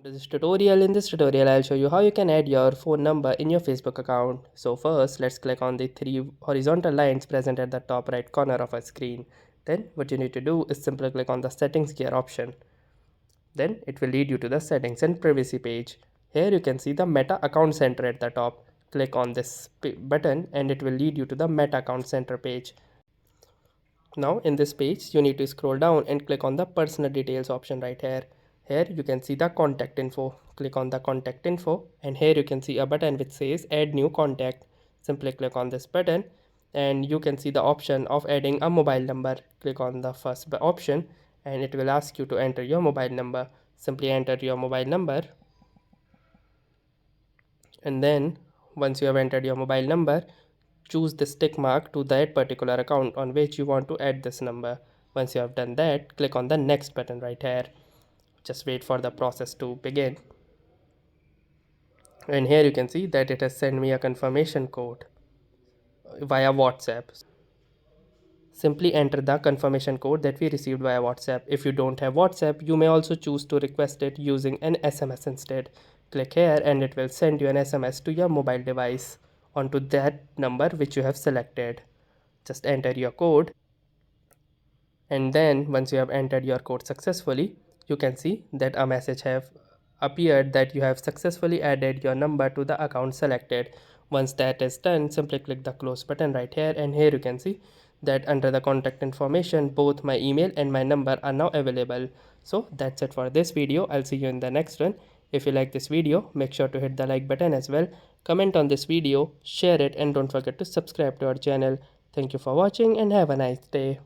To this tutorial. In this tutorial, I'll show you how you can add your phone number in your Facebook account. So first, let's click on the three horizontal lines present at the top right corner of our screen. Then what you need to do is simply click on the settings gear option. Then it will lead you to the settings and privacy page. Here you can see the Meta account center at the top. Click on this button and it will lead you to the Meta account center page. Now in this page, you need to scroll down and click on the personal details option right here. Here you can see the contact info. Click on the contact info and here you can see a button which says add new contact. Simply click on this button and you can see the option of adding a mobile number. Click on the first option and it will ask you to enter your mobile number. Simply enter your mobile number and then once you have entered your mobile number, choose the tick mark to that particular account on which you want to add this number. Once you have done that, click on the next button right here. Just wait for the process to begin. And here you can see that it has sent me a confirmation code via WhatsApp. Simply enter the confirmation code that we received via WhatsApp. If you don't have WhatsApp, you may also choose to request it using an SMS instead. Click here and it will send you an SMS to your mobile device onto that number which you have selected. Just enter your code and then once you have entered your code successfully, you can see that a message have appeared that you have successfully added your number to the account selected. Once that is done, simply click the close button right here and here you can see that under the contact information both my email and my number are now available. So that's it for this video. I'll see you in the next one. If you like this video, make sure to hit the like button as well. Comment on this video, share it and don't forget to subscribe to our channel. Thank you for watching and have a nice day.